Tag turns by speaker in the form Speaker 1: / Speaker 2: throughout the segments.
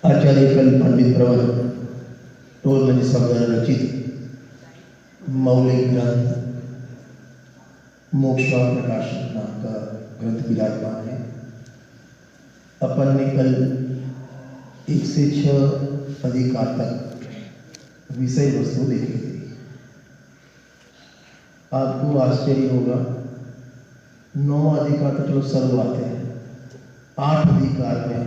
Speaker 1: आचार्य कल पंडित प्रवर टोल सब द्वारा रचित मौलिक ग्रंथ मोक्ष प्रकाशन नाम का ग्रंथ विराजमान है। अपन ने कल 1 से 6 अधिकार तक विषय वस्तु देखी थी। आपको आश्चर्य होगा 9 अधिकार तो चलो सर्व आते हैं, 8 अधिकार में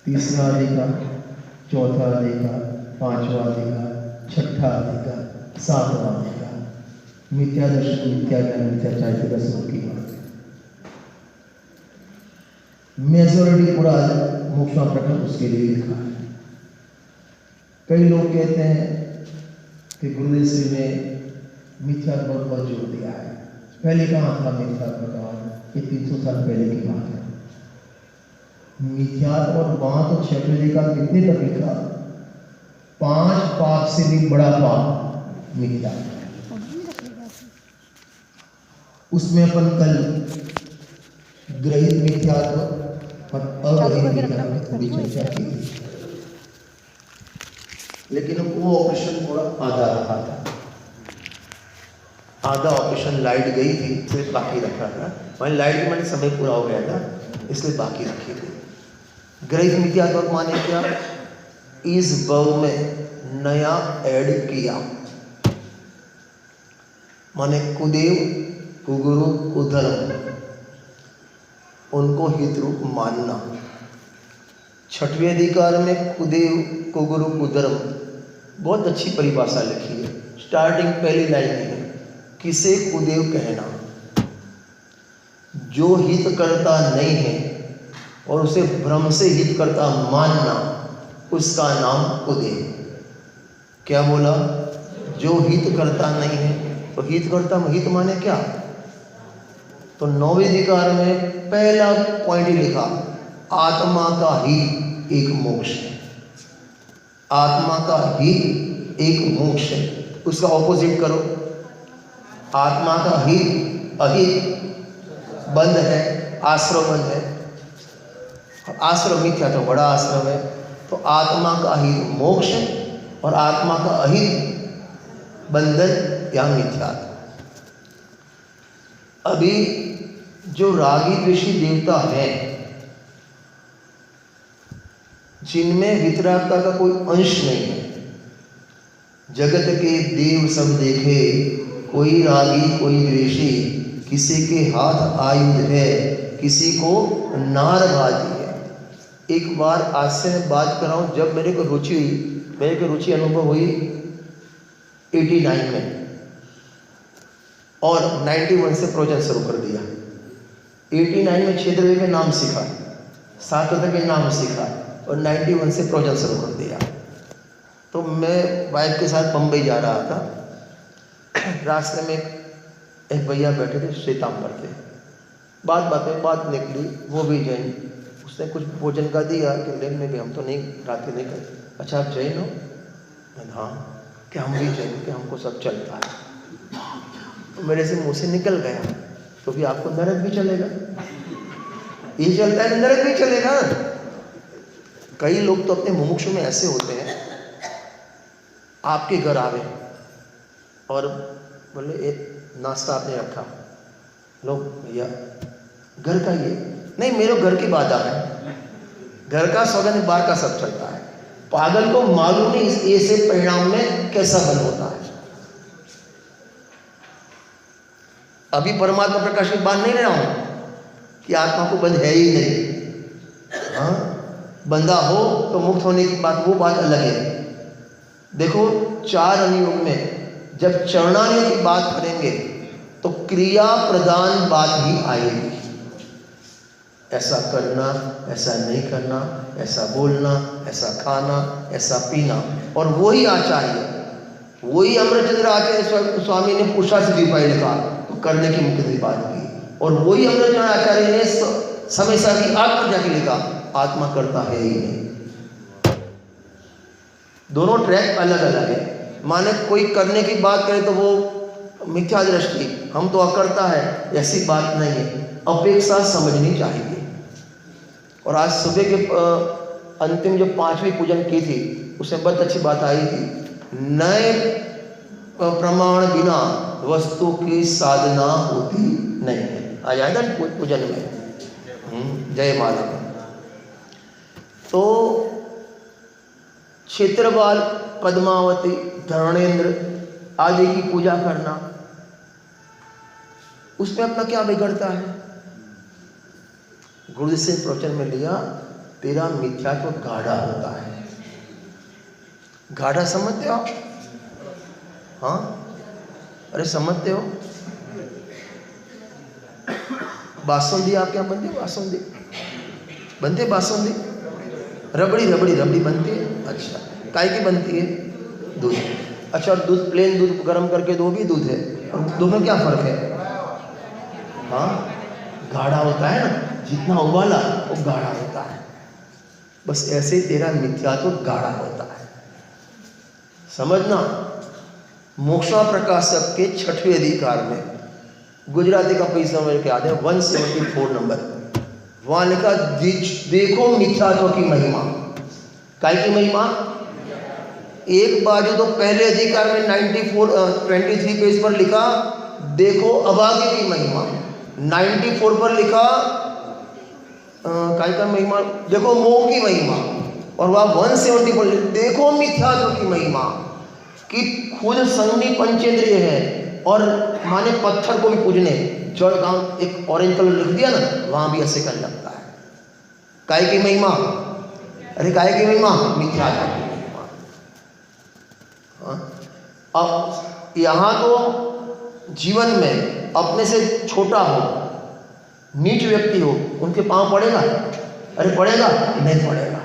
Speaker 1: तीसरा अधिकार, चौथा अधिकार, 5वां अधिकार, 6ठा अधिकार, 7वां अधिकार, मिथ्या दर्शन, मिथ्या ज्ञान, मिथ्या चारित्र दर्शन की बात है। मेजॉरिटी पूरा मोक्ष प्रकरण उसके लिए लिखा है। कई लोग कहते हैं कि गुरुदेव श्री ने मिथ्यात्व पर बहुत जोर दिया है। पहले कहाँ था मिथ्यात्व का? ये 300 साल पहले की बात है। मिथ्यात्व और वहां तो 6वें का कितने तक लिखा? 5 पाप से भी बड़ा पाप मिथ्या। उसमें अपन कल ग्रहित मिथ्यात्व और अग्रहित मिथ्यात्व की थोड़ी चर्चा की थी, लेकिन वो ऑपरेशन थोड़ा आधा रहा था। आधा ऑपरेशन लाइट गई थी इसलिए बाकी रखा था। वहीं लाइट के मैंने समय पूरा हो गया था इसलिए बाकी रखी थी। ग्रहित मिथ्यात्व माने क्या? इस भाव में नया ऐड किया, माने कुदेव कुगुरु कुधर्म उनको हित रूप मानना। 6वें अधिकार में कुदेव कुगुरु कुधर्म बहुत अच्छी परिभाषा लिखी है। स्टार्टिंग पहली लाइन में है, किसे कुदेव कहना? जो हित करता नहीं है और उसे भ्रम से हित करता मानना, उसका नाम कुदेव। क्या बोला? जो हित करता नहीं है तो हित करता, हित माने क्या? तो 9वें अधिकार में पहला पॉइंट ही लिखा, आत्मा का हित एक मोक्ष है। आत्मा का हित एक मोक्ष है। उसका ऑपोजिट करो, आत्मा का हित अहित बंद है, आश्रम बंद है। आश्रम मिथ्या तो बड़ा आश्रम है। तो आत्मा का हित मोक्ष है और आत्मा का अहित बंधन या मिथ्या। अभी जो रागी द्वेषी देवता हैं, जिनमें वितरागता का कोई अंश नहीं है, जगत के देव सब देखे, कोई रागी कोई द्वेषी, किसी के हाथ आयुध है, किसी को नारबाजी है। एक बार आज से मैं बात कर रहा हूँ, जब मेरे को रुचि अनुभव हुई 89 में और 91 से प्रवचन शुरू कर दिया। 89 में क्षेत्र के नाम सीखा, 7 के नाम सीखा और 91 से प्रवचन शुरू कर दिया। तो मैं वाइफ के साथ बम्बई जा रहा था। रास्ते में एक भैया बैठे थे, श्वेतांबर थे। बात निकली, वो भी जैन। उसने कुछ भोजन का दिया कि लेने भी, हम तो नहीं रात्रि नहीं करते। अच्छा आप जैन हो? हाँ। कि हम भी जैन, कि हमको सब चलता है। तो मेरे से मुँह से निकल गया, तो भी आपको नरक भी चलेगा, ये चलता है नरक भी चलेगा। कई लोग तो अपने मुमुक्षु में ऐसे होते हैं, आपके घर आवे और बोले एक नाश्ता आपने रखा, लोग भैया घर का ये नहीं, मेरे घर की बात आ रहा है, घर का सौगंध बाहर का सब चलता है। पागल को मालूम नहीं इस ऐसे परिणाम में कैसा बल होता है। अभी परमात्मा प्रकाश की बात नहीं रहा हूं कि आत्मा को बंध है ही नहीं। हाँ, बंधा हो तो मुक्त होने की बात, वो बात अलग है। देखो 4 अनुयोग में जब चरणानियों की बात करेंगे तो क्रिया प्रधान बात ही आएगी। ऐसा करना, ऐसा नहीं करना, ऐसा बोलना, ऐसा खाना, ऐसा पीना। और वही आचार्य, वही अमरचंद्र आचार्य स्वामी ने पुरुषा से दीपाई लिखा तो करने की मुक्ति की बात की, और वही अमरचंद्र आचार्य ने समय की आग पर जाके लिखा आत्मा करता है ही नहीं। दोनों ट्रैक अलग अलग है। माने कोई करने की बात करे तो वो मिथ्या दृष्टि, हम तो अकर्ता है, ऐसी बात नहीं है। अपेक्षा समझनी चाहिए। और आज सुबह के अंतिम जो 5वीं पूजन की थी उसमें बहुत अच्छी बात आई थी, नए प्रमाण बिना वस्तु की साधना होती नहीं है। आ जाएगा पूजन में, जय माला। तो क्षेत्रपाल, पद्मावती, धरणेन्द्र आदि की पूजा करना, उसमें अपना क्या बिगड़ता है? गुरु से प्रवचन में लिया, तेरा मिथ्यात्व गाढ़ा होता है। गाढ़ा समझते हो? हाँ, अरे समझते हो? बासुंदी आपके यहाँ बनती है? बासुंदी बनती है? बासुंदी रबड़ी बनती है। अच्छा, काय की बनती है? दूध। अच्छा, और दूध प्लेन दूध गर्म करके दो भी दूध है, और दो में क्या फर्क है? हाँ, गाढ़ा होता है ना, जितना उबाला वो गाढ़ा होता है। बस ऐसे ही तेरा मिथ्यात्व गाढ़ा होता है। समझना, मोक्षा प्रकाशक के 6वें अधिकार में गुजराती का पैसा मेरे को याद है 174 नंबर, वहां लिखा देखो मिथ्यात्व की महिमा। काय की महिमा? एक बाजू तो पहले अधिकार में 23 पेज पर लिखा देखो अभाग्य की महिमा, 94 पर लिखा काय का महिमा, देखो मोह की महिमा, और वह 170 पर देखो मिथ्यात्व की महिमा कि खुद संगनी पंचेंद्रिय है और माने पत्थर को भी पूजने। जड़ का एक ऑरेंज कलर लिख दिया ना, वहां भी ऐसे करने लगता है। काय की महिमा? अरे काय की महिमा? मिथ्यात्व की महिमा। अब यहां तो जीवन में अपने से छोटा हो, नीच व्यक्ति हो, उनके पांव पड़ेगा? अरे पड़ेगा? नहीं पड़ेगा।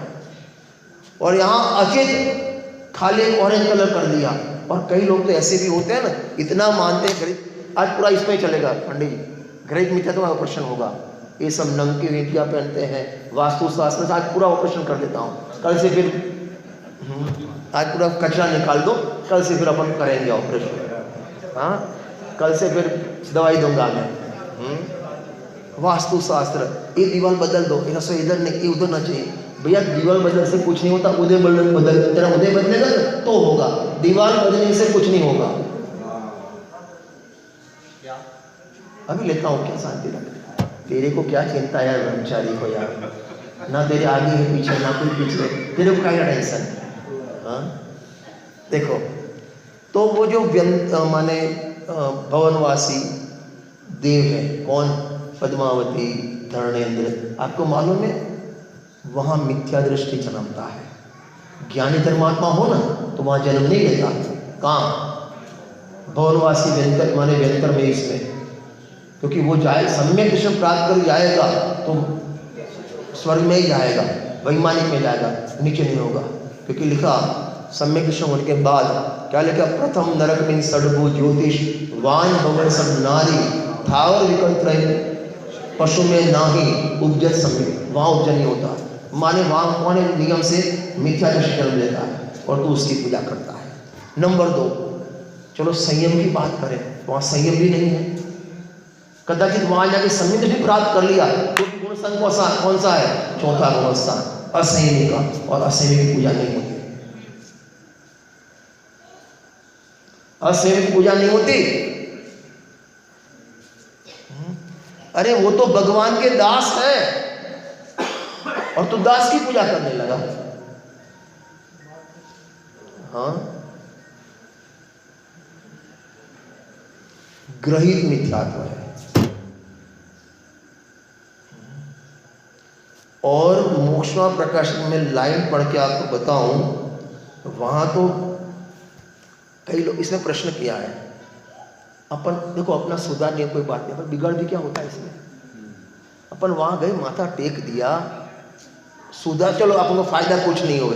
Speaker 1: और यहाँ अचित खाली ऑरेंज कलर कर दिया। और कई लोग तो ऐसे भी होते हैं ना, इतना मानते हैं गरीब, आज पूरा इसमें चलेगा पंडित जी, गरीब मिथ्या तो ऑपरेशन होगा, ये सब नंग की वेटियाँ पहनते हैं, वास्तुशास्त्र से आज पूरा ऑपरेशन कर देता हूँ, कल से फिर आज पूरा कचरा निकाल दो, कल से फिर अपन करेंगे ऑपरेशन। हाँ, कल से फिर दवाई दूंगा मैं। वास्तुशास्त्र, ये दीवार बदल दो, ये रसोई इधर नहीं, ये उधर ना चाहिए। भैया दीवार बदल से कुछ नहीं होता, उदय बदल तेरा उदय बदलेगा तो होगा, दीवार बदलने से कुछ नहीं होगा। अभी लेता हूँ, क्या शांति रख, तेरे को क्या चिंता यार ब्रह्मचारी को यार, ना तेरे आगे है पीछे, ना कोई पीछे, तेरे को क्या टेंशन। हाँ देखो, तो वो जो माने भवनवासी देव है, कौन? पद्मावती, धरणेन्द्र, आपको मालूम है वहाँ मिथ्या दृष्टि जन्मता है। ज्ञानी धर्मात्मा हो ना तो वहाँ जन्म नहीं लेता। कहाँ? भवनवासी व्यंतर माने व्यंतर में, इसमें, क्योंकि वो जाए सम्यक दृष्टि प्राप्त कर जाएगा तो स्वर्ग में ही जाएगा, वैमानिक में जाएगा, नीचे नहीं होगा। क्योंकि लिखा सम्यक दृष्टि होने के बाद क्या लिखा? प्रथम नरक में सड़भु ज्योतिष वान भवन सब नारी थावर विकल्प पशु में ना ही उपजत समय, वहाँ उपजन नहीं होता, माने वहाँ कौन नियम से मिथ्या दृष्टि जन्म लेता है और तू उसकी पूजा करता है। नंबर 2, चलो संयम की बात करें, वहाँ संयम भी नहीं है। कदाचित वहाँ जाके संयम भी प्राप्त कर लिया तो गुणस्थान कौन सा है? चौथा गुणस्थान, असंयमी का, और असंयमी की पूजा नहीं होती। असंयमी की पूजा नहीं होती। अरे वो तो भगवान के दास है और तू दास की पूजा करने लगा। हाँ, ग्रहित मिथ्यात्व है। और मोक्षमा प्रकाशन में लाइन पढ़ के आपको बताऊं, वहां तो कई लोग इसमें प्रश्न किया है। अपन देखो, अपना सुधार नहीं, कोई बात नहीं, पर बिगड़ भी क्या होता है इसमें? अपन वहां गए, माथा टेक दिया, सुधार, चलो अपन को फायदा कुछ नहीं होगा,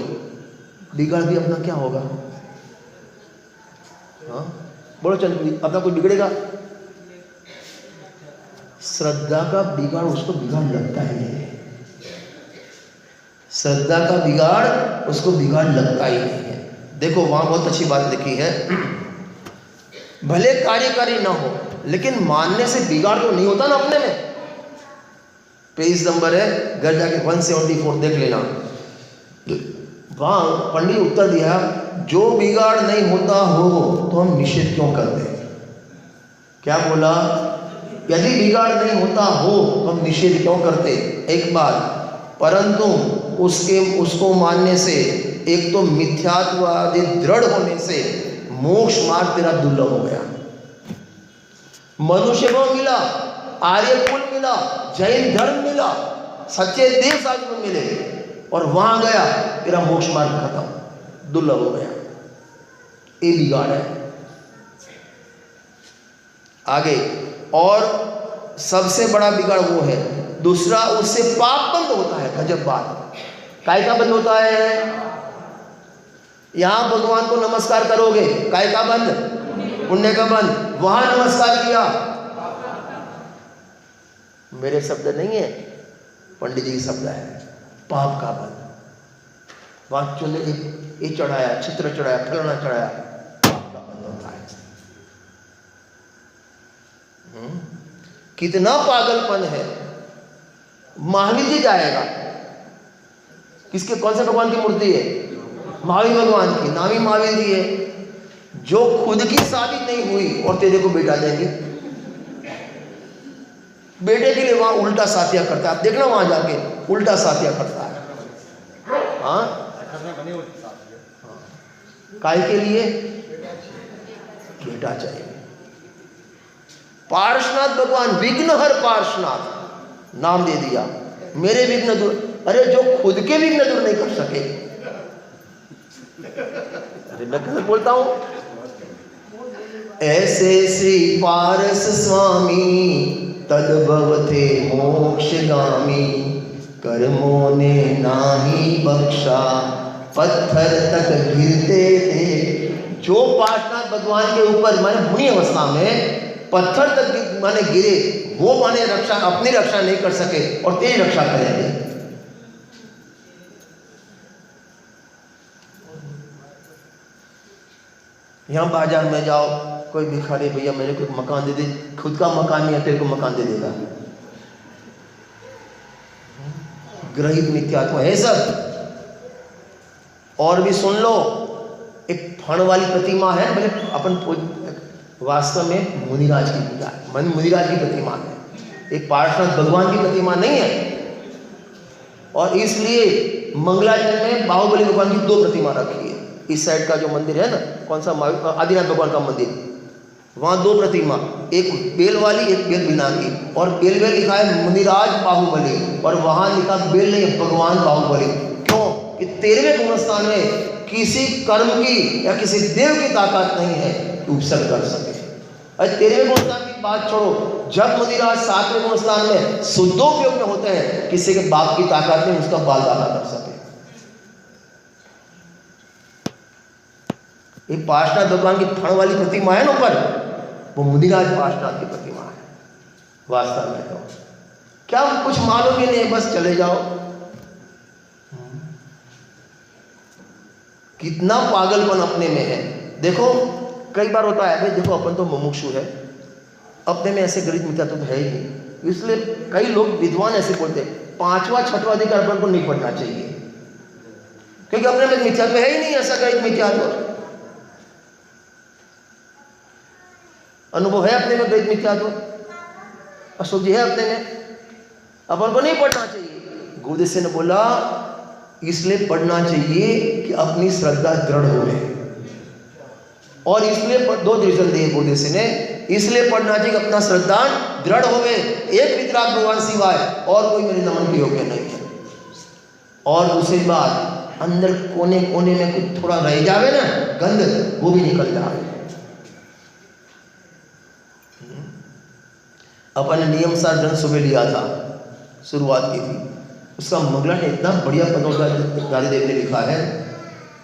Speaker 1: बिगड़ भी अपना क्या होगा? हाँ बोलो, चल अपना कुछ बिगड़ेगा? श्रद्धा का बिगाड़ उसको बिगाड़ लगता ही नहीं है। श्रद्धा का बिगाड़ उसको बिगाड़ लगता ही नहीं है। देखो वहां बहुत अच्छी बात लिखी है, भले कार्यकारी ना हो लेकिन मानने से बिगाड़ तो नहीं होता ना अपने में। पेज नंबर है, घर जाके 174 देख लेना। वहां पंडित उत्तर दिया, जो बिगाड़ नहीं होता हो तो हम निषेध क्यों करते? क्या बोला? यदि बिगाड़ नहीं होता हो तो हम निषेध क्यों करते? एक बात, परंतु उसको मानने से, एक तो मिथ्यात्ववादी दृढ़ होने से मोक्ष मार्ग तेरा दुर्लभ हो गया। मनुष्य को मिला, आर्य कुल मिला, जैन धर्म मिला, सच्चे देव साधु मिले, और वहां गया तेरा मोक्ष मार्ग खत्म, दुर्लभ हो गया। ये बिगाड़ है। आगे, और सबसे बड़ा बिगाड़ वो है, दूसरा उससे पाप बंद होता है। गजब बात, काय का बंद होता है? यहां भगवान को नमस्कार करोगे, काय का बंद? पुण्य का बंद। वहां नमस्कार किया, मेरे शब्द नहीं है, पंडित जी के शब्द है, पाप का बंद। वहां चुने एक चढ़ाया, चित्र चढ़ाया, फलाना चढ़ाया, पाप का बंद होता है। कितना पागलपन है। महावीर जी जाएगा, किसके, कौन से भगवान की मूर्ति है? महावीर भगवान की, नामी महावीर जी है, जो खुद की शादी नहीं हुई और तेरे को बेटा देंगे। बेटे के लिए वहां उल्टा साथिया करता है, आप देखना वहां जाके उल्टा साथिया करता है। हाँ, काय के लिए? बेटा चाहिए। पार्श्वनाथ भगवान, विघ्नहर पार्श्वनाथ नाम दे दिया, मेरे विघ्न दूर। अरे जो खुद के विघ्न दूर नहीं कर सके, अरे मैं कैसे बोलता हूं? ऐसे श्री पारस स्वामी तद्भवते मोक्षगामी, कर्मों ने नाही बख्शा, पत्थर तक गिरते थे। जो पार्श्वनाथ भगवान के ऊपर माने बुरी अवस्था में पत्थर तक माने गिरे, वो माने रक्षा, अपनी रक्षा नहीं कर सके और तेरी रक्षा करेंगे। यहां बाजार में जाओ, कोई भिखारी, भैया मेरे को मकान दे दे, खुद का मकान नहीं है, तेरे को मकान दे देगा। ग्रहित मिथ्यात्व है सब। और भी सुन लो, एक फण वाली प्रतिमा है, मतलब अपन वास्तव में मुनिराज की पूजा है, मन मुनिराज की प्रतिमा है, एक पार्श्वनाथ भगवान की प्रतिमा नहीं है। और इसलिए मंगलाचरण में बाहुबली भगवान की 2 प्रतिमा रखी है। इस साइड का जो मंदिर है ना, कौन सा, आदिनाथ भगवान का मंदिर, वहां 2 प्रतिमा, एक बेल वाली, एक बेल बिना की, और बेल में लिखा है मुनिराज बाहुबली, और वहां लिखा बेल नहीं, भगवान बाहुबली। क्यों? कि 13वें गुणस्थान में किसी कर्म की या किसी देव की ताकत नहीं है कि उपसर्ग कर सके। अरे 13वें गुणस्थान की बात छोड़ो, जब मुनिराज 7वें गुणस्थान में शुद्धोपयोग में होते हैं, किसी के बाप की ताकत नहीं उसका बाल दादा कर सके। एक पार्श्वनाथ भगवान की फण वाली प्रतिमा है ना ऊपर, वो मुनिराज पार्श्वनाथ की प्रतिमा है वास्तव में। तो क्या कुछ मालूम ही नहीं, बस चले जाओ। कितना पागलपन अपने में है। देखो कई बार होता है भाई, देखो अपन तो मुमुक्षु है, अपने में ऐसे गणित मिथ्या तो है ही नहीं, इसलिए कई लोग विद्वान ऐसे बोलते हैं 5वां 6वां अधिकार अपन को नहीं पढ़ना चाहिए, क्योंकि अपने में मिथ्यात्व है ही नहीं, ऐसा गणित मिथ्यात्व अनुभव है अपने में, गणित मिथ्यात्व अशोक जी है अपने में, अपन को नहीं पढ़ना चाहिए। गुरुदेव से ने बोला इसलिए पढ़ना चाहिए कि अपनी श्रद्धा दृढ़ हो गए, और इसलिए 2 रीजन दिए गुरुदेव से ने, इसलिए पढ़ना चाहिए कि अपना श्रद्धा दृढ़ हो गए, एक वितराग भगवान सिवाय और कोई मेरे नमन के योग्य नहीं है। और दूसरी बात, अंदर कोने कोने में कुछ थोड़ा रह जावे ना गंध, वो भी निकल जाए। अपन ने नियम सार ग्रंथ सुबह लिया था, शुरुआत की थी, उसका मंगला ने इतना बढ़िया गादीदेव ने लिखा है,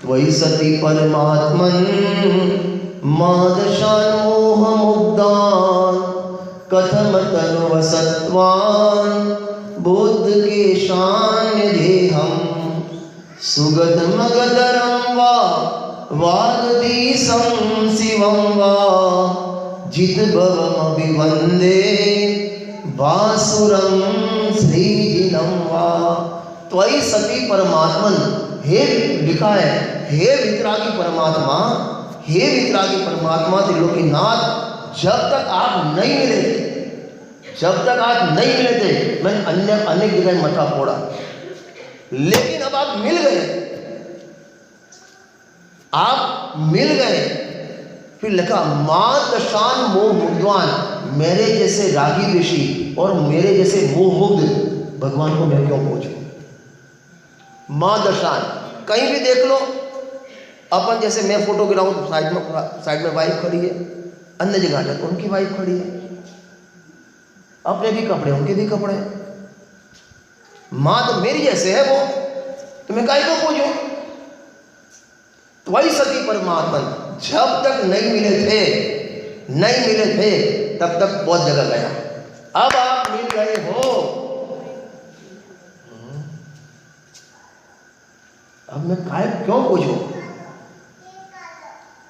Speaker 1: वही सती परमात्मन मादशानोह मुग्धान कथम तनु सत्वान बुद्ध के शान देहम सुगत मगधरम वा वागदीसं शिवं वा जित भवम अभिवंदे वासुरम श्रीजिनम वा। त्वयि सती परमात्मन, हे लिखा है, हे वितरागी परमात्मा, हे वितरागी परमात्मा त्रिलोकीनाथ, जब तक आप नहीं मिले थे, जब तक आप नहीं मिले थे मैंने अनेक जगह मथा फोड़ा, लेकिन अब आप मिल गए, आप मिल गए। फिर लिखा मां दशान मोह मुग्धवान, मेरे जैसे रागी ऋषि और मेरे जैसे मोह मुग्ध भगवान को मैं क्यों पूछूं। मां दशान, कहीं भी देख लो, अपन जैसे मैं फोटो गिराऊं तो साइड में वाइफ खड़ी है, अन्य जगह जाए तो उनकी वाइफ खड़ी है, अपने भी कपड़े उनके भी कपड़े, मां तो मेरी जैसे है वो, तो मैं काहे को पूछूं। वही सती परमात्मा, जब तक नहीं मिले थे तब तक बहुत जगह गया, अब आप मिल गए हो, अब मैं काय क्यों पूछूं।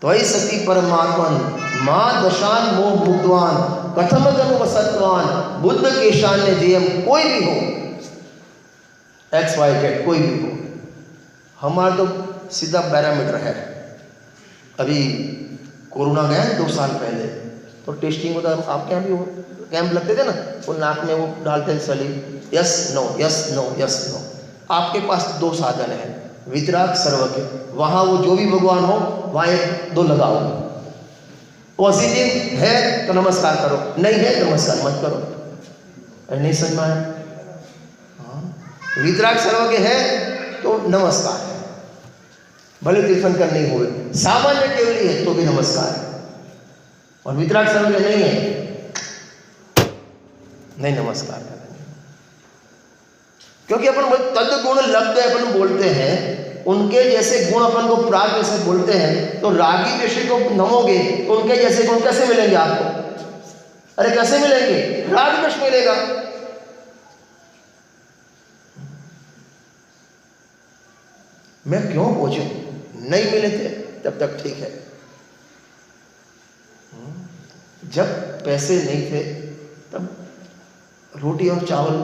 Speaker 1: तो वही सती परमात्मा मां दशान मोह मुग्धवान कथम तनु सत्वान बुद्ध के शान ने जेम, कोई भी हो XYZ, कोई भी हो, हमारा तो सीधा पैरामीटर है। अभी कोरोना गया 2 साल पहले, तो टेस्टिंग होता, आपके यहाँ भी वो कैंप लगते थे ना, वो नाक में वो डालते हैं सलीब, yes no yes no yes no. आपके पास 2 साधन है, वितराग सर्वज्ञ, वहाँ वो जो भी भगवान हो वहाँ 1-2 लगाओ, पॉजिटिव है तो नमस्कार करो, नहीं है तो नमस्कार मत करो। नहीं समझ में आया? वितराग सर्वज्ञ है तो नमस्कार है, भले तीर्थंकर नहीं हुए, सामान्य केवली है तो भी नमस्कार है, और वितराग सर्वज्ञ नहीं है, नहीं नमस्कार करेंगे। क्योंकि अपन तद गुण लब्ध है, अपन बोलते हैं, उनके जैसे गुण अपन को प्राग जैसे बोलते हैं, तो रागी ऋषि को नमोगे तो उनके जैसे गुण कैसे मिलेंगे आपको? अरे कैसे मिलेंगे? राग ऋषि मिलेगा। मैं क्यों पूछूं? नहीं मिले थे तब तक ठीक है, जब पैसे नहीं थे तब रोटी और चावल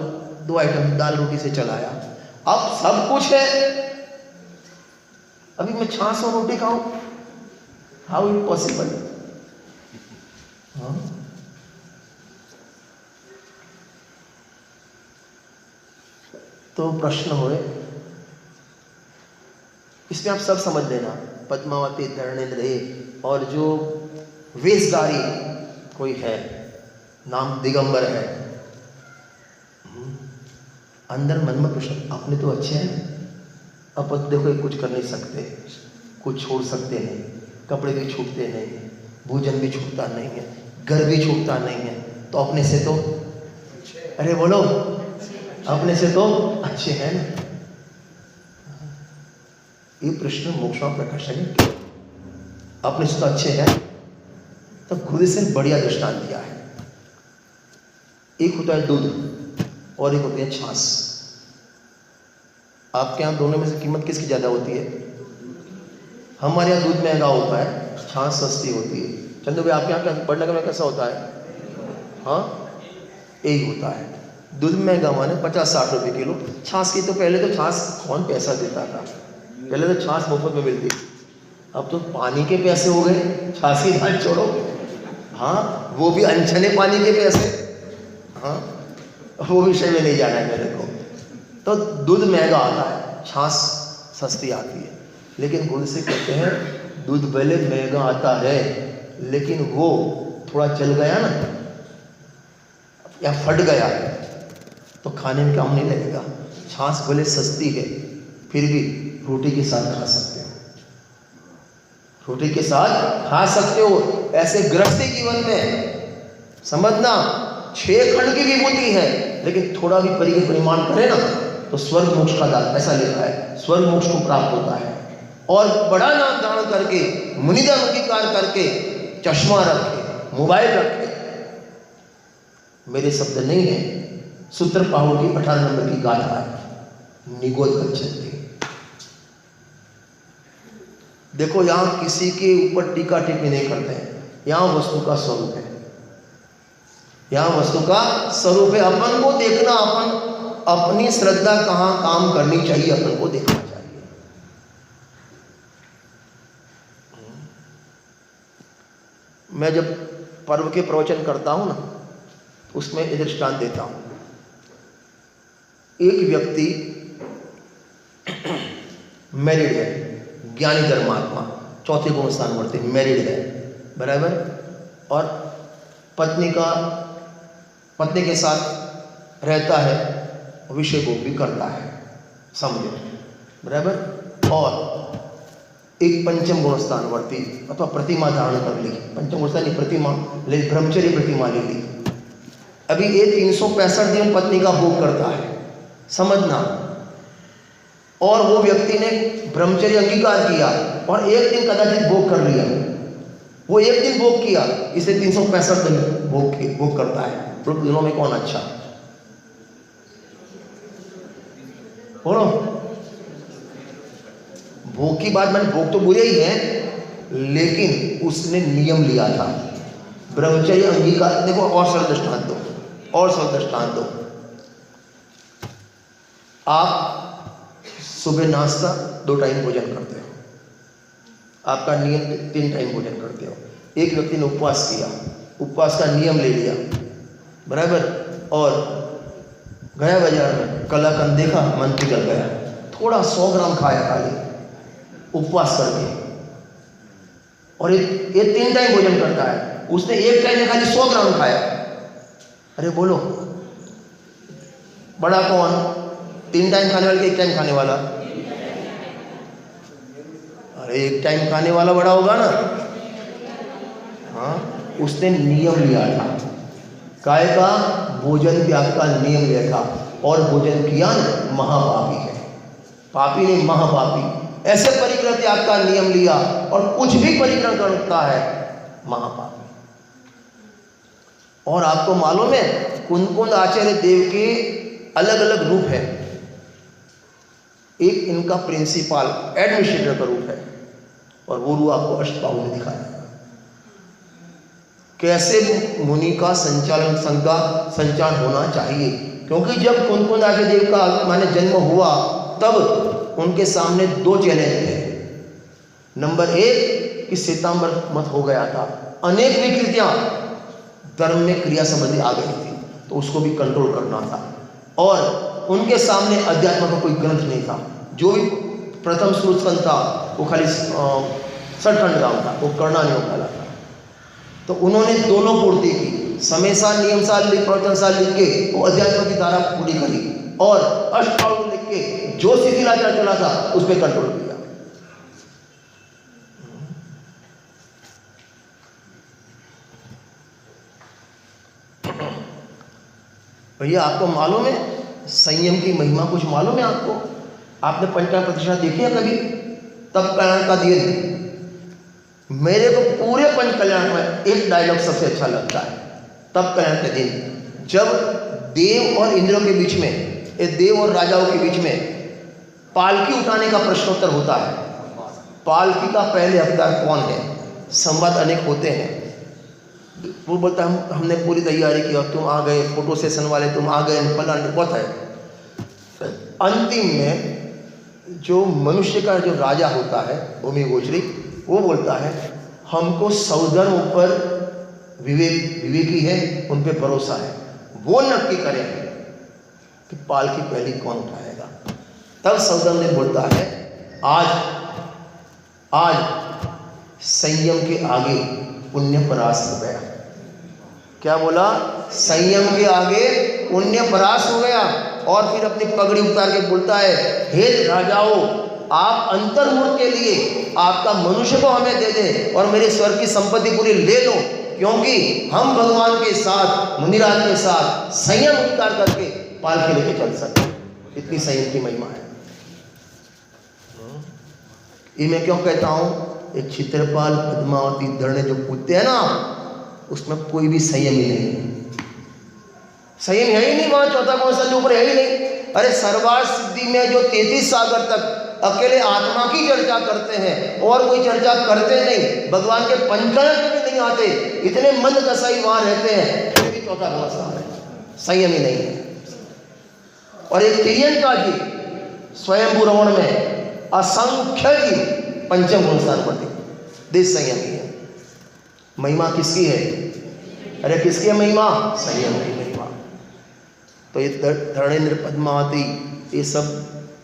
Speaker 1: 2 आइटम दाल रोटी से चलाया, अब सब कुछ है, अभी मैं 600 रोटी खाऊं, हाउ इट पॉसिबल? तो प्रश्न हुए, इसमें आप सब समझ लेना, पद्मावती धरणेन्द्र और जो वेशधारी कोई है, नाम दिगंबर है, अंदर मन में प्रश्न, अपने तो अच्छे हैं, अब देखो कुछ कर नहीं सकते, कुछ छोड़ सकते नहीं, कपड़े भी छूटते नहीं है, भोजन भी छूटता नहीं है, घर भी छूटता नहीं है, तो अपने से तो, अरे बोलो, अपने से तो अच्छे हैं ना। ये प्रश्न मोक्ष में प्रकाशन है, अपने से तो अच्छे हैं, तो खुद से बढ़िया दृष्टांत दिया है। एक होता है दूध और एक होती है छाछ। आपके यहाँ दोनों में से कीमत किसकी ज़्यादा होती है? हमारे यहाँ दूध महंगा होता है, छाछ सस्ती होती है। चंदू भाई आपके यहाँ बढ़ने में कैसा होता है? हाँ, यही होता है। दूध महंगा माने 50-60 रुपये किलो। छाछ की तो पहले तो छाछ कौन पैसा देता था? पहले तो छाछ मुफ्त में मिलती, अब तो पानी के पैसे हो गए। छाछ की बात छोड़ो, हाँ वो भी अनछने पानी के पैसे। हाँ, वो विषय में नहीं जाना है मेरे को। तो दूध महंगा आता है, छाछ सस्ती आती है। लेकिन गुरु से कहते हैं दूध भले महंगा आता है, लेकिन वो थोड़ा चल गया ना या फट गया तो खाने में काम नहीं लगेगा। छाछ भले सस्ती है, फिर भी रोटी के साथ खा सकते हो, रोटी के साथ खा सकते हो। ऐसे गृहस्थी जीवन में समझना 6 खंड की विभूति है, लेकिन थोड़ा भी परिमाण करे ना तो स्वर्ग मोक्ष का दान, ऐसा लिखा है, स्वर्ग मोक्ष को प्राप्त होता है। और बड़ा नाम धारण करके, मुनिदा अंगीकार करके, चश्मा रखे, मोबाइल रखे, मेरे शब्द नहीं है, सूत्र पाहु की 18 नंबर की गाथा है, निगोद गच्छन्ति। देखो यहाँ किसी के ऊपर टीका टिप्पणी नहीं करते हैं, यहाँ वस्तु का स्वरूप है, यहाँ वस्तु का स्वरूप है। अपन को देखना, अपन अपनी श्रद्धा कहाँ काम करनी चाहिए, अपन को देखना चाहिए। मैं जब पर्व के प्रवचन करता हूं ना, उसमें एक दृष्टांत देता हूं। एक व्यक्ति मैरिड है, ज्ञानी धर्मात्मा, चौथे गुण स्थान वर्ती, मैरिड है बराबर, और पत्नी के साथ रहता है, विषय भोग भी करता है, समझो बराबर। और एक पंचम गुण स्थान वर्ती अथवा प्रतिमा धारण कर ली, पंचम गुण स्थान प्रतिमा ले, ब्रह्मचर्य प्रतिमा ले ली। अभी ये 365 दिन पत्नी का भोग करता है, समझना। और वो व्यक्ति ने ब्रह्मचर्य अंगीकार किया और एक दिन कदाचित भोग कर लिया, वो एक दिन भोग किया, इसे 365 दिन भोग करता है। तो दिनों में कौन अच्छा? बोलो, भोग की बात, मैंने भोग तो बुरे ही है, लेकिन उसने नियम लिया था, ब्रह्मचर्य अंगीकार। देखो और सरल दृष्टांत दो, और सरल दृष्टांत दो। आप सुबह नाश्ता 2 टाइम भोजन करते हो, आपका नियम 3 टाइम भोजन करते हो। एक व्यक्ति ने उपवास किया, उपवास का नियम ले लिया बराबर, और गया बाजार में, कलाकंद देखा, मन पिघल गया, थोड़ा 100 ग्राम खाया खाली उपवास करके, और ये 3 टाइम भोजन करता है, उसने एक टाइम में खाली 100 ग्राम खाया। अरे बोलो, बड़ा कौन? 3 टाइम खाने वाले के 1 टाइम खाने वाला? अरे 1 टाइम खाने वाला बड़ा होगा ना। हाँ, उसने नियम लिया था, काय का? भोजन त्याग का नियम लिया था, और भोजन किया ना, महापापी है, पापी नहीं महापापी। ऐसे परिग्रह त्याग का नियम लिया और कुछ भी परिग्रह करता है, महापापी। और आपको मालूम है कुंद आचार्य देव के अलग अलग रूप है। एक इनका प्रिंसिपल एडमिनिस्ट्रेटर का रूप है, और वो रूप आपको अष्टबाहु में दिखाया कैसे मुनि का संचालन होना चाहिए। क्योंकि जब कुंद आचार्य देव का माने जन्म हुआ, तब उनके सामने 2 चैलेंज थे। नंबर 1 कि श्वेतांबर मत हो गया था, अनेक विकृतियां धर्म में क्रिया संबंधी आ गई थी, तो उसको भी कंट्रोल करना था। और उनके सामने अध्यात्म का कोई ग्रंथ नहीं था, जो भी प्रथम स्कंद था वो खाली 60 ग्राम था, वो करना नहीं हो पाया था। तो उन्होंने दोनों पूर्ति की, समय साल, नियम साल, प्रवचन साल लिख के वो अध्यात्म की धारा पूरी करी, और अष्टबाहु लिख के जो शिथिलाचार चला था उस पर कंट्रोल किया। भैया आपको मालूम है संयम की महिमा, कुछ मालूम है आपको? आपने पंचांग प्रतिष्ठा देखी है कभी? तब कल्याण का दिन, मेरे को पूरे पंच कल्याण में एक डायलॉग सबसे अच्छा लगता है। तब कल्याण के दिन जब देव और इंद्र के बीच में, देव और राजाओं के बीच में पालकी उठाने का प्रश्नोत्तर होता है। पालकी का पहले हकदार कौन है? संवाद अनेक होते हैं। वो बोलता है हमने पूरी तैयारी की और तुम आ गए, फोटो सेशन वाले तुम आ गए, फलाना बहुत है। अंतिम में जो मनुष्य का जो राजा होता है भूमि गोचरी, वो बोलता है हमको सौधर्म पर विवेकी है, उन पे भरोसा है, वो नक्की करें कि पालकी पहली कौन उठाएगा। तब सौधर्म ने बोलता है आज संयम के आगे पुण्य परास्त हो गया। क्या बोला? संयम के आगे पुण्य परास्त हो गया। और फिर अपनी पगड़ी उतार के बोलता है हे राजाओं, आप अंतर्मुख के लिए आपका मनुष्य को हमें दे दे और मेरे स्वर्ग की संपत्ति पूरी ले लो, क्योंकि हम भगवान के साथ, मुनिराज के साथ संयम उतार करके पालकी लेके चल सकते। इतनी संयम की महिमा है। ये मैं क्यों कहता हूँ, एक चित्रपाल पद्मावती धरने जो पूछते हैं ना, उसमें कोई भी संयम ही नहीं है। संयम है ही नहीं, वहां चौथा कौशल ऊपर है ही नहीं। अरे सर्वार्थ सिद्धि में जो 33 सागर तक अकेले आत्मा की चर्चा करते हैं और कोई चर्चा करते नहीं, भगवान के पंचायत में भी नहीं आते, इतने मंद कसाई वहां रहते हैं, फिर भी चौथा कौशल है, संयम ही नहीं है। और एक तिर्यंका जी स्वयंभू रमण में असंख्य जी पंचम गुण स्थान पर थे, देश संयम ही है। महिमा किसकी है? अरे किसकी है महिमा? संयम की महिमा। तो ये धरणेन्द्र पद्मावती ये सब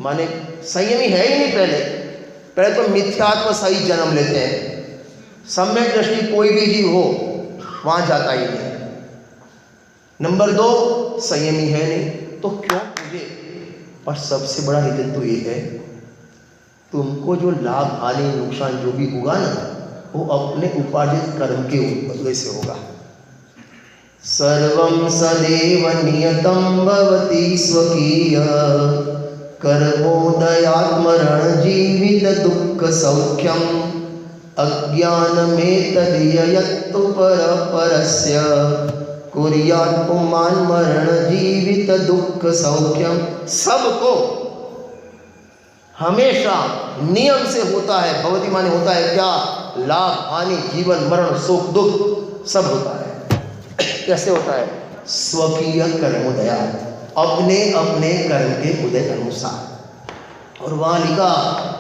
Speaker 1: माने संयमी है ही नहीं। पहले तो मिथ्यात्व सही जन्म लेते हैं। सम्यक दृष्टि कोई भी जीव हो वहां जाता ही नहीं। नंबर 2 संयमी है नहीं तो क्यों पूजे? पर सबसे बड़ा रीजन तो ये है, तुमको जो लाभ हानि नुकसान जो भी होगा ना, वो अपने उपार्जित कर्म के वजह से होगा। सर्वं सदैव नियतं भवति स्वकीय कर्मोदयात्मरण जीवित दुःख सौख्यम अज्ञानमेतद्ययत्तु परस्य कुर्यात् पुमान् मरण जीवित दुःख सौख्यम। सबको हमेशा नियम से होता है। भगवती माने होता है क्या? लाभ हानि जीवन मरण सुख दुख सब होता है। कैसे होता है? स्वकीय कर्मोदया, अपने अपने कर्म के उदय अनुसार। और वहां लिखा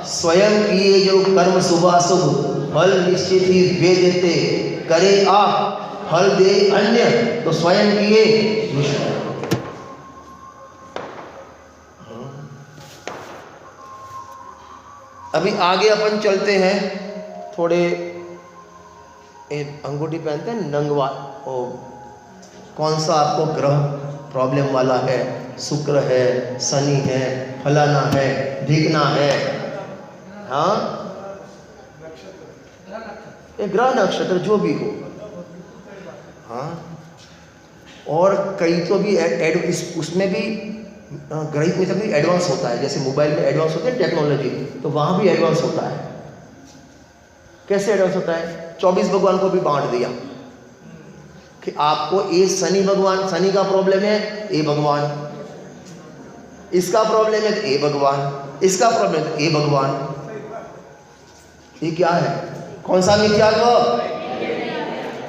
Speaker 1: स्वयं किए जो कर्म शुभाशुभ फल निश्चित ही वे देते, करे आप फल दे अन्य, तो स्वयं किए निश्चित। अभी आगे अपन चलते हैं, थोड़े अंगूठी पहनते हैं नंगवा। कौन सा आपको ग्रह प्रॉब्लम वाला है? शुक्र है, शनि है, फलाना है, ढीकना है, हाँ एक ग्रह नक्षत्र जो भी हो, हाँ। और कई तो भी उसमें भी ग्रहित में भी एडवांस होता है, जैसे मोबाइल में एडवांस होता है टेक्नोलॉजी, तो वहाँ भी एडवांस होता है। कैसे एडवांस होता है? 24 भगवान को भी बांट दिया कि आपको ये शनि भगवान, शनि का प्रॉब्लम है ए भगवान, इसका प्रॉब्लम है ए भगवान, इसका प्रॉब्लम है ए भगवान। ये क्या है? कौन सा मिथ्यात्व?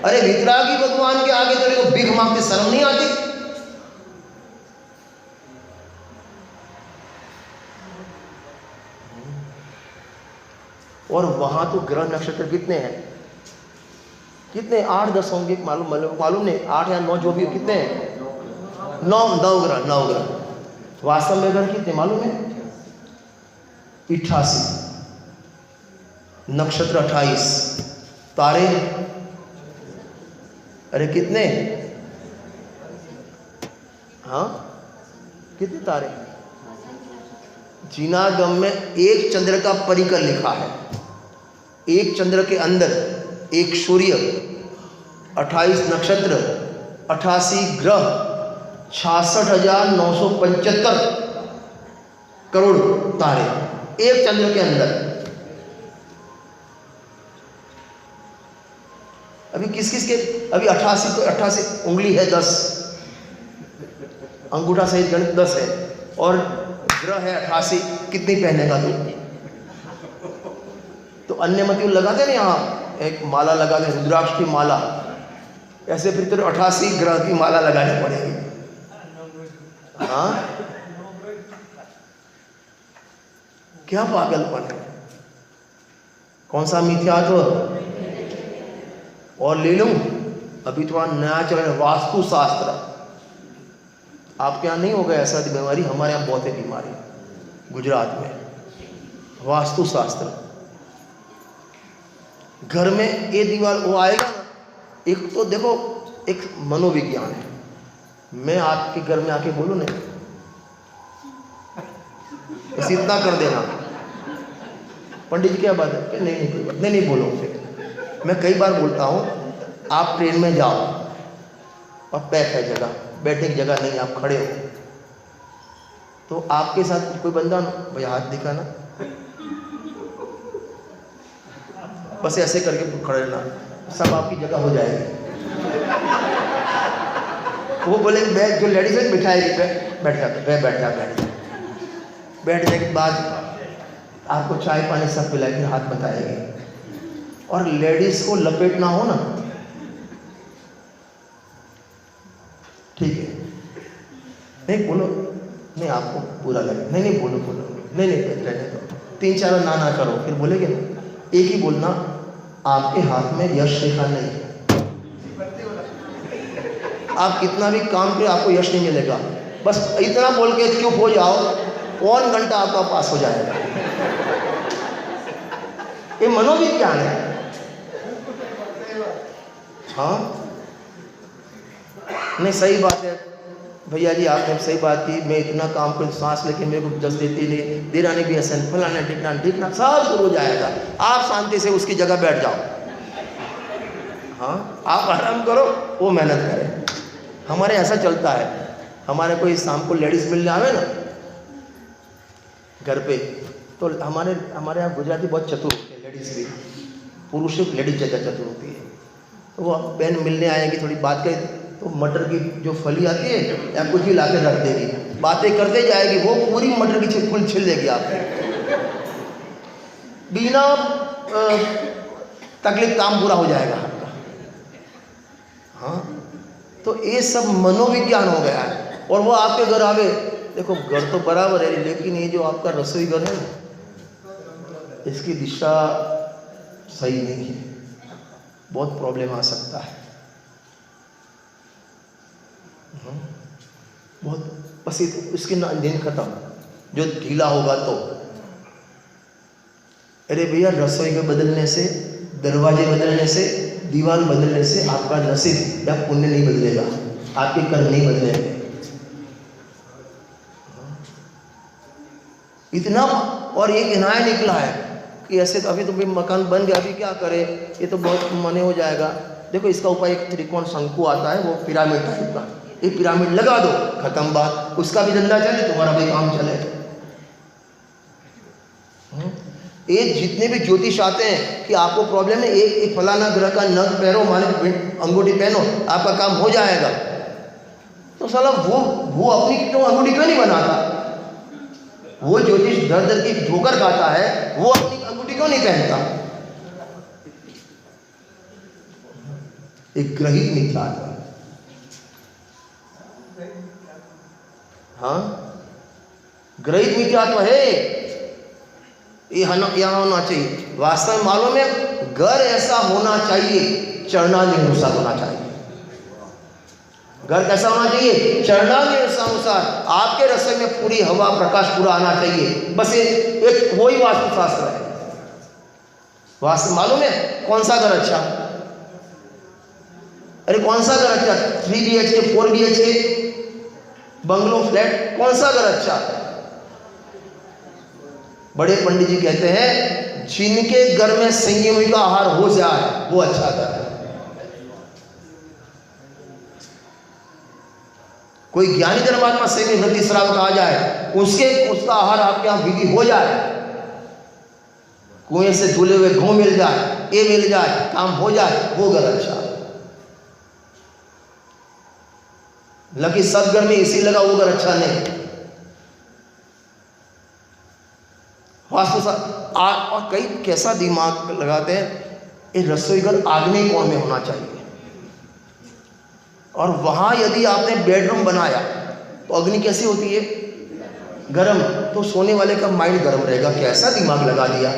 Speaker 1: अरे वितरागी भगवान के आगे तेरे को भीख मांगते शर्म नहीं आती? और वहां तो ग्रह नक्षत्र कितने हैं? कितने 8-10 होंगे, मालूम नहीं, 8 या 9 जो भी, कितने हैं? 9 ग्रह। वास्तव में ग्रह कितने मालूम है? 88, नक्षत्र 28, तारे अरे कितने? हाँ कितने तारे? जीनागम में एक चंद्र का परिकर लिखा है, एक चंद्र के अंदर एक सूर्य, 28 नक्षत्र, 88 ग्रह, 66,975 करोड़ तारे एक चंद्र के अंदर। अभी किस किस के? अभी 88 उंगली है 10, अंगूठा सहित गणित 10 है और ग्रह है 88, कितनी पहनेगा तू? तो अन्य मत लगाते ना, यहाँ एक माला लगाते, रुद्राक्ष की माला, ऐसे फिर तेरे 88 ग्रह की माला लगानी पड़ेगी। हाँ, क्या पागलपन है। कौन सा मिथ्यात्व? और ले लूं, अभी थोड़ा नया चल रहा है वास्तु शास्त्र। आपके यहाँ नहीं होगा ऐसा बीमारी, हमारे यहाँ बहुत है बीमारी गुजरात में। वास्तु शास्त्र, घर में ये दीवार वो आएगा ना, एक तो देखो एक मनोविज्ञान है। मैं आपके घर में आके बोलूँ नहीं, बस इतना कर देना, पंडित जी क्या बात है कि नहीं कोई बात नहीं बोलो। फिर मैं कई बार बोलता हूँ, आप ट्रेन में जाओ और पैक है जगह, बैठने की जगह नहीं, आप खड़े हो, तो आपके साथ कोई बंदा ना, भैया हाथ दिखाना, बस ऐसे करके खड़े रहना, सब आपकी जगह हो जाएगी। वो बोले जो लेडीज है बिठाएगी, बैठ जाते, बैठने के बाद आपको चाय पानी सब पिलाएगी, हाथ बताएगी। और लेडीज को लपेटना हो ना, ठीक है, नहीं बोलो, नहीं आपको बुरा लगे, नहीं बोलो, नहीं रहने दो, 3-4 ना करो, फिर बोलेगे ना, एक ही बोलना, आपके हाथ में यश रेखा नहीं है, आप कितना भी काम करें आपको यश नहीं मिलेगा। बस इतना बोल के चुप हो जाओ, 1 घंटा आपका पास हो जाएगा। ये मनोविज्ञान है। हाँ, नहीं सही बात है भैया जी, आपने सही बात की। मैं इतना काम कर, सांस लेके मेरे को जस देती नहीं, देरानी भी हसन, फलाना ढिकना सब शुरू हो जाएगा। आप शांति से उसकी जगह बैठ जाओ। हाँ, आप आराम करो, वो मेहनत करे। हमारे ऐसा चलता है, हमारे कोई शाम को लेडीज मिलने आवे ना घर पे, तो हमारे यहाँ गुजराती बहुत चतुर होते हैं, लेडीज भी, पुरुष लेडीज ज़्यादा चतुर होती है। तो वो बहन मिलने आएगी, थोड़ी बात करें, तो मटर की जो फली आती है या कुछ ही ला के रख देगी, बातें करते जाएगी, वो पूरी मटर की फूल छिल देगी आपको, बिना तकलीफ काम पूरा हो जाएगा आपका। हाँ, तो ये सब मनोविज्ञान हो गया है। और वो आपके घर आवे, देखो घर तो बराबर है, लेकिन ये जो आपका रसोई घर है ना, इसकी दिशा सही नहीं है, बहुत प्रॉब्लम आ सकता है। बहुत बस इसके ना दिन खत्म, जो ढीला होगा तो। अरे भैया, रसोई को बदलने से, दरवाजे बदलने से, दीवार बदलने से आपका नसीब या पुण्य नहीं बदलेगा, आपके कर्म नहीं बदलेंगे। इतना, और एक इनाया निकला है कि ऐसे तो अभी तो मकान बन गया, अभी क्या करे, ये तो बहुत मने हो जाएगा। देखो इसका उपाय, एक त्रिकोण शंकु आता है, वो पिरामिड टाइप का, एक पिरामिड लगा दो, खत्म बात। उसका भी धंधा चले, तुम्हारा भी काम चले। ये जितने भी ज्योतिष आते हैं कि आपको प्रॉब्लम है, एक फलाना ग्रह का नग पैरो, माने अंगूठी पहनो, आपका काम हो जाएगा। तो साला वो अपनी क्यों अंगूठी क्यों नहीं बनाता? वो ज्योतिष दर दर की ठोकर खाता है, वो अपनी अंगूठी क्यों नहीं पहनता? एक ग्रहित मिथ्यात्व। हाँ, ग्रहित मिथ्यात्व है, ये यहाँ होना चाहिए। वास्तव में मालूम है, घर ऐसा होना चाहिए, चरणाली अनुसार होना चाहिए। घर कैसा होना चाहिए? चरणाली अनुसार। आपके रसोई में पूरी हवा प्रकाश पूरा आना चाहिए, बस एक वही वास्तुशास्त्र है। वास्तु मालूम है कौन सा घर अच्छा? अरे कौन सा घर अच्छा? 3 BHK 4 BHK बंगलो फ्लैट, कौन सा घर अच्छा? बड़े पंडित जी कहते हैं, जिनके घर में संयमी का आहार हो जाए वो अच्छा घर है। कोई ज्ञानी धर्मात्मा संयमी व्रति श्रावक आ जाए, उसका आहार आपके यहाँ विधि हो जाए, कुएं से धुले हुए घूम मिल जाए, ये मिल जाए, काम हो जाए, वो घर अच्छा। लकी सब घर में एसी लगा, वो घर अच्छा नहीं। वास्तु और कई कैसा दिमाग लगाते हैं, ये रसोई घर आग्नेय कोण में होना चाहिए, और वहां यदि आपने बेडरूम बनाया तो अग्नि कैसी होती है, गर्म, तो सोने वाले का माइंड गर्म रहेगा। कैसा दिमाग लगा दिया।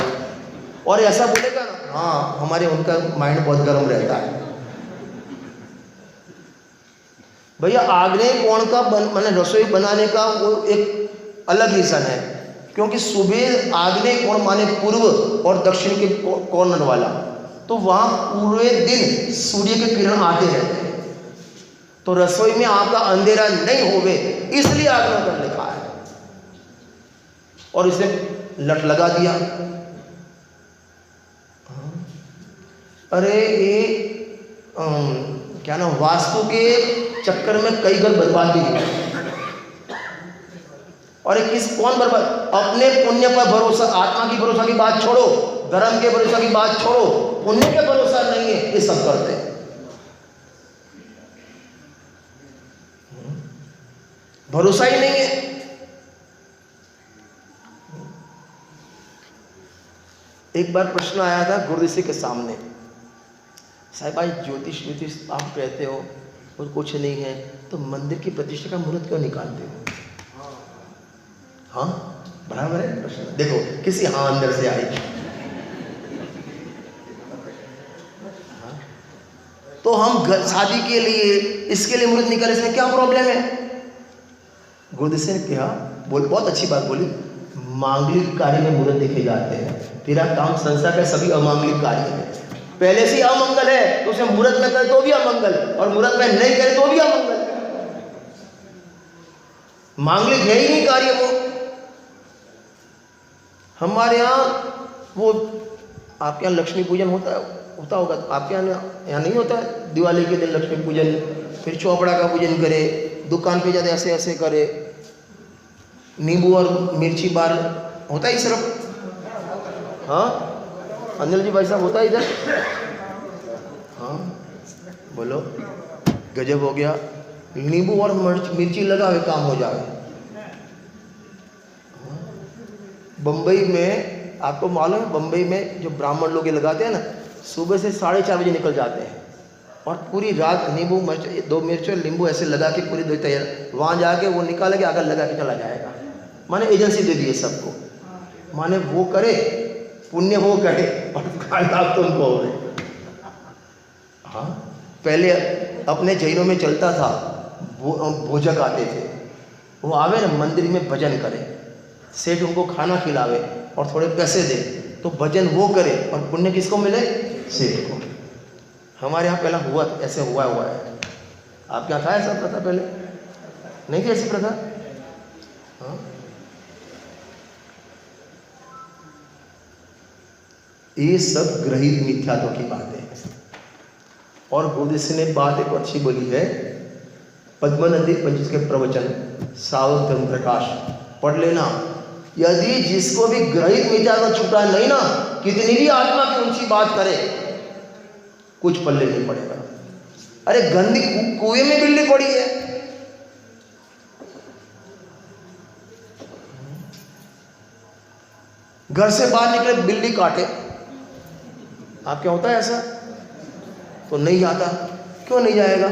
Speaker 1: और ऐसा बोलेगा ना, हाँ हमारे उनका माइंड बहुत गर्म रहता है। भैया आग्नेय कोण का मैंने रसोई बनाने का वो एक अलग रीजन है, क्योंकि सुबह आग्नेय कोण माने पूर्व और दक्षिण के कॉर्नर वाला, तो वहां पूरे दिन सूर्य के किरण आते रहते हैं, तो रसोई में आपका अंधेरा नहीं होवे, इसलिए आग्नेय कोण लिखा है। और इसे लट लगा दिया। अरे ये क्या नाम, वास्तु के चक्कर में कई घर बर्बाद भी हुए। और कौन बर्बाद, अपने पुण्य पर भरोसा, आत्मा की भरोसा की बात छोड़ो, धर्म के भरोसा की बात छोड़ो, पुण्य के भरोसा नहीं है, ये सब करते हैं। भरोसा ही नहीं है। एक बार प्रश्न आया था गुरुदेव के सामने, साहब भाई ज्योतिष आप कहते हो और कुछ नहीं है, तो मंदिर की प्रतिष्ठा का मुहूर्त क्यों निकालते हो? हाँ बराबर है प्रश्न। देखो किसी हाँ अंदर से आई। हाँ? तो हम शादी के लिए इसके लिए मुहूर्त निकाले, इसमें क्या प्रॉब्लम है? गुरुदेव ने कहा, बहुत अच्छी बात बोली, मांगलिक कार्य में मुहूर्त देखे जाते हैं। तेरा काम संसार का सभी अमांगलिक कार्य है, पहले से अमंगल है तो उसे मुहूर्त में करे तो भी अमंगल, और मुहूर्त में नहीं करे तो भी अमंगल। मांगलिक है ही नहीं कार्य वो। हमारे यहाँ वो, आपके यहाँ लक्ष्मी पूजन होता होगा, आपके यहाँ नहीं होता है? दिवाली के दिन लक्ष्मी पूजन, फिर चौपड़ा का पूजन करे, दुकान पे जाते ऐसे ऐसे करे, नींबू और मिर्ची बार होता है सिर्फ। हाँ अनिल जी भाई साहब होता है इधर? हाँ बोलो, गजब हो गया। नींबू और मिर्ची लगा हुए काम हो जाए। बम्बई में आपको मालूम है, बम्बई में जो ब्राह्मण लोग ये लगाते हैं ना, सुबह से 4:30 बजे निकल जाते हैं और पूरी रात नींबू मिर्च, 2 मिर्च और नींबू ऐसे लगा के पूरी 2 तैयार, वहाँ जाके वो निकाल के आकर लगा के चला जाएगा। माने एजेंसी दे दी है सबको, माने वो करे पुण्य वो करे और आप तुमको हो गए। हाँ पहले अपने जैनों में चलता था, भोजक आते थे, वो आवे ना मंदिर में भजन करे, सेठ उनको खाना खिलावे और थोड़े पैसे दे, तो भजन वो करे और पुण्य किसको मिले? सेठ को। हमारे यहाँ पहला हुआ, ऐसे हुआ है। आपके यहाँ था ऐसा प्रथा? पहले नहीं थी ऐसी प्रथा। हाँ ये सब ग्रहित मिथ्यात्व की बातें हैं। और गुरुदेव ने बात एक अच्छी बोली है, पद्मनंदी पंचीस के प्रवचन, सावक धर्म प्रकाश पढ़ लेना। यदि जिसको भी ग्रहित मिथ्यात्व छूटा नहीं ना, कितनी भी आत्मा की ऊंची बात करे, कुछ पल्ले नहीं पड़ेगा। अरे गंदी कुएं में बिल्ली पड़ी है, घर से बाहर निकले बिल्ली काटे, आप क्या होता है ऐसा? तो नहीं जाता। क्यों नहीं जाएगा?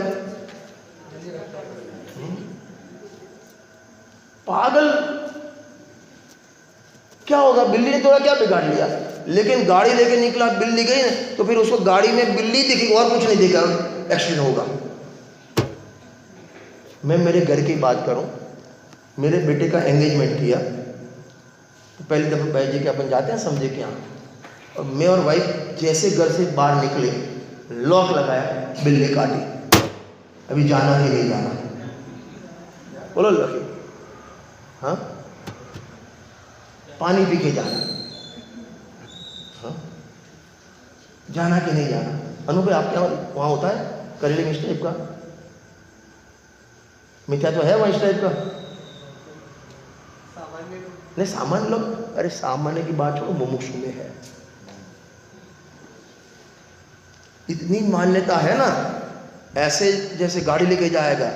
Speaker 1: पागल, क्या होगा? बिल्ली ने थोड़ा क्या बिगाड़ लिया, लेकिन गाड़ी लेके निकला, बिल्ली गई ना, तो फिर उसको गाड़ी में बिल्ली दिखी और कुछ नहीं दिखा, एक्सीडेंट होगा। मैं मेरे घर की बात करूं, मेरे बेटे का एंगेजमेंट किया, तो पहली दफा भाई जी के अपन जाते हैं समझे के यहाँ, और मैं और वाइफ जैसे घर से बाहर निकले, लॉक लगाया, बिल्ली काटी, अभी जाना ही नहीं जाना। बोलो लकी, हाँ पानी पी के जाना, हाँ जाना कि नहीं जाना? अनुभव आपके वहाँ होता है करेली इस टाइप का मिथ्या तो है वहाँ इस टाइप का? नहीं सामान्य लोग, अरे सामान्य की बात छोड़ो, मुमुक्षु में है। इतनी मान्यता है ना, ऐसे जैसे गाड़ी लेके जाएगा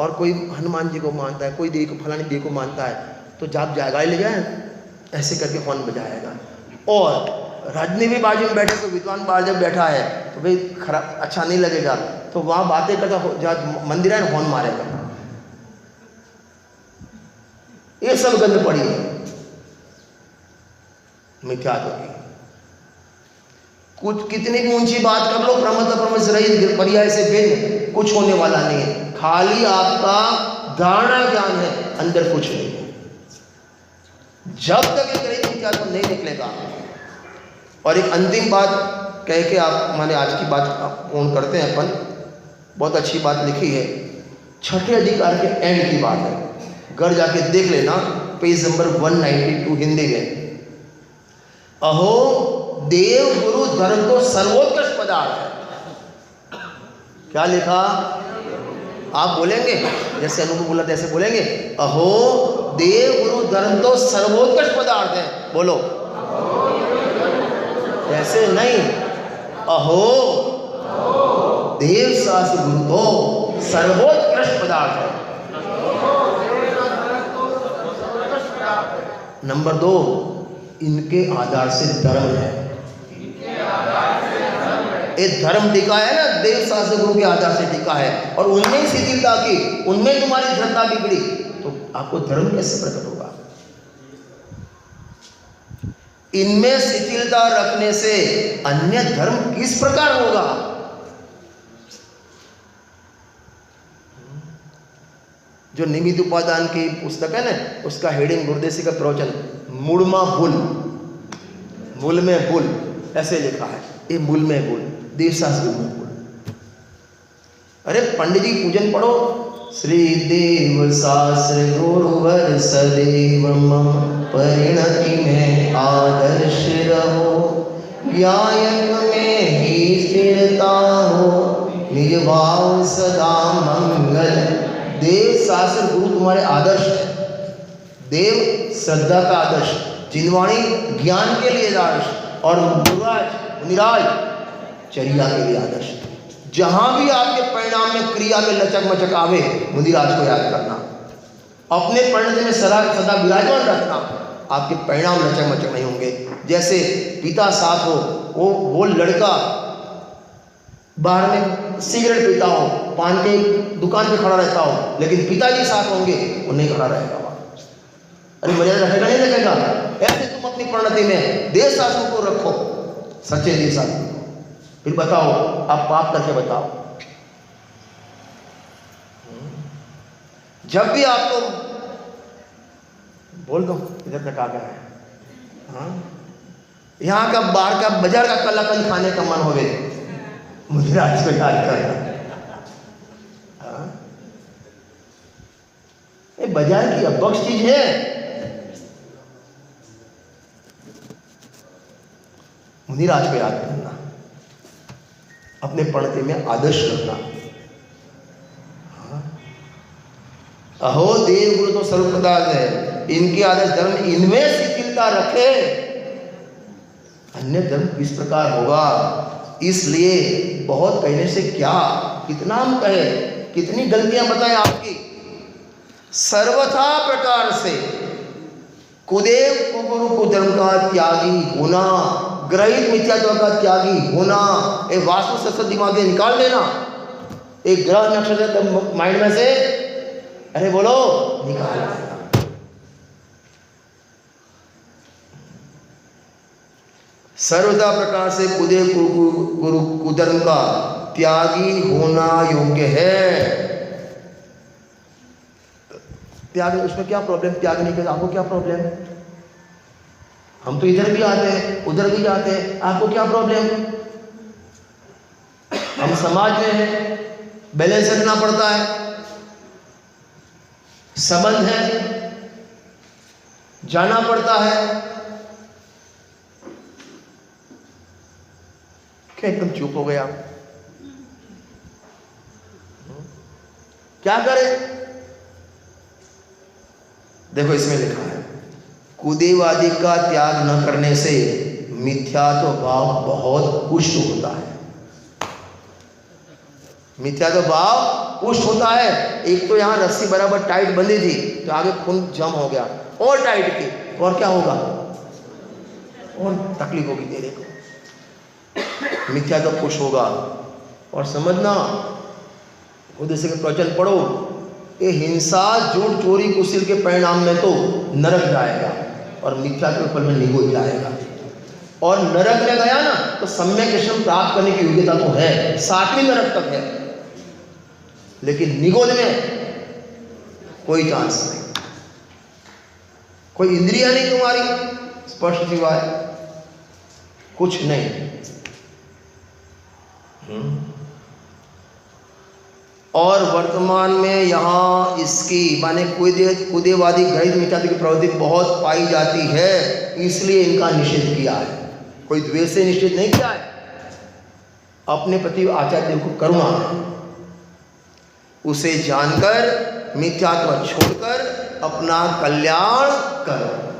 Speaker 1: और कोई हनुमान जी को मानता है, कोई देवी को, फलानी देवी को मानता है, तो जब जाएगा ले जाए ऐसे करके हॉर्न बजाएगा। और रजनी भी बाजू में बैठे, तो विद्वान बाहर जब बैठा है तो भाई खराब अच्छा नहीं लगेगा, तो वहाँ बातें करता जहाँ मंदिर है हॉर्न मारेगा। ये सब गंद पड़ी है मिथ्यात्व की। कुछ कितनी भी ऊंची बात कर लो, प्रमत प्रमस रहित पर्याय से भिन्न कुछ होने वाला नहीं है। खाली आपका धारणा ज्ञान है, अंदर कुछ नहीं है। जब तक एक रहित मिथ्यात्व नहीं निकलेगा। और एक अंतिम बात कह के आप माने आज की बात पूर्ण करते हैं अपन। बहुत अच्छी बात लिखी है, छठे अधिकार के एंड की बात है, घर जाके देख लेना, पेज नंबर 192 हिंदी में। अहो देव गुरु धर्म तो सर्वोत्कृष्ट पदार्थ है। क्या लिखा? आप बोलेंगे जैसे अनुभव बोला तैसे बोलेंगे, अहो देव गुरु धर्म तो सर्वोत्कृष्ट पदार्थ है। बोलो, ऐसे नहीं, अहो देव शास्त्र गुरु तो सर्वोत्कृष्ट पदार्थ है। नंबर 2, इनके आधार से धर्म है। एक धर्म टिका है ना, देव शास्त्र गुरु के आधार से टिका है, और उनमें शिथिलता की, उनमें तुम्हारी श्रद्धा बिगड़ी, तो आपको धर्म कैसे प्रकट होगा? इनमें शिथिलता रखने से अन्य धर्म किस प्रकार होगा? जो निमित्त उपादान की पुस्तक है ना, उसका हेडिंग गुरुदेसी का प्रवचन, मूलमा बुल, मूल में बुल ऐसे लिखा है। ये मूल में बुल, देव शास्त्र में बुल। अरे पंडित जी पूजन पढ़ो, श्री देव शास्त्र गुरुवर सदैव मम परिणति में आदर्श रहो, ज्ञायक में ही स्थिरता हो, निज भाव सदा मंगल। देव शास्त्र गुरु तुम्हारे आदर्श है, देव श्रद्धा का आदर्श, जिनवाणी ज्ञान के लिए आदर्श, और गुरुराज निराज चर्या के लिए आदर्श। जहां भी आपके परिणाम में क्रिया में लचक मचक आवे, मुनिराज को याद करना, अपने परिणति में सदा सदा विराजमान रखना, आपके परिणाम लचक मचक नहीं होंगे। जैसे पिता साथ हो, वो लड़का बाहर में सिगरेट पीता हो, पान के दुकान पे खड़ा रहता हो, लेकिन पिताजी साथ होंगे, वो नहीं खड़ा रहेगा वहाँ। अरे मर्यादा रखेगा नहीं रखेगा? ऐसे तुम अपनी परिणति में देव शास्त्र को रखो, सच्चे देव शास्त्र। फिर बताओ, आप पाप करके बताओ। जब भी आपको बोल दो इधर तक आ गया है, हाँ, यहाँ का बाहर का बाजार का कलाकंद खाने का मन होवे, मुझे आज को याद करना। ये बाजार की अबक्स चीज है। मुनिराज को याद करना, अपने पढ़ते में आदर्श रखना। अहो देव गुरु तो सर्व पदार्थ है, इनके आदर्श धर्म, इनमें शिथिलता रखे, अन्य धर्म किस प्रकार होगा? इसलिए बहुत कहने से क्या, कितना हम कहे, कितनी गलतियां बताएं आपकी। सर्वथा प्रकार से कुदेव कुगुरु कुधर्म का त्यागी होना, ग्रहित मिथ्यात्व का त्यागी होना, एक वास्तु शस्त्र दिमाग से निकाल देना, एक ग्रह नक्षत्र माइंड में से, अरे बोलो, निकाल देना। सर्वथा प्रकार से कुदेव गुरु कुधर्म का त्यागी होना योग्य है। त्याग, उसमें क्या प्रॉब्लम? त्याग नहीं करता, आपको क्या प्रॉब्लम? हम तो इधर भी आते हैं, उधर भी जाते हैं, आपको क्या प्रॉब्लम? हम समाज में हैं, बैलेंस रखना पड़ता है, संबंध है, जाना पड़ता है। क्या एकदम चुप हो गया? क्या करें? देखो इसमें लिखा है, कुदेवादि का त्याग न करने से मिथ्यात्व भाव बहुत पुष्ट होता है। मिथ्यात्व भाव पुष्ट होता है। एक तो यहाँ रस्सी बराबर टाइट बंधी थी तो आगे खून जम हो गया, और टाइट की और क्या होगा, और तकलीफ होगी तेरे को। मिथ्या तो पुष्ट होगा। और समझना, खुद से प्रवचन पढ़ो, ये हिंसा, झूठ, चोरी, कुशील के परिणाम में तो नरक जाएगा और मिथ्या के फल में निगोज जाएगा। और नरक में गया ना तो सम्यक दर्शन प्राप्त करने की योग्यता तो है, 7वीं नरक तक है, लेकिन निगोज में कोई चांस नहीं, कोई इंद्रिया नहीं तुम्हारी स्पर्श सिवाय, कुछ नहीं। और वर्तमान में यहाँ इसकी माने कुदेवादी गणित मिथ्यात्व की प्रवृत्ति बहुत पाई जाती है, इसलिए इनका निषेध किया है। कोई द्वेष से निषेध नहीं किया है, अपने प्रति आचार्य देव को करुणा है, उसे जानकर मिथ्यात्व छोड़कर अपना कल्याण करो।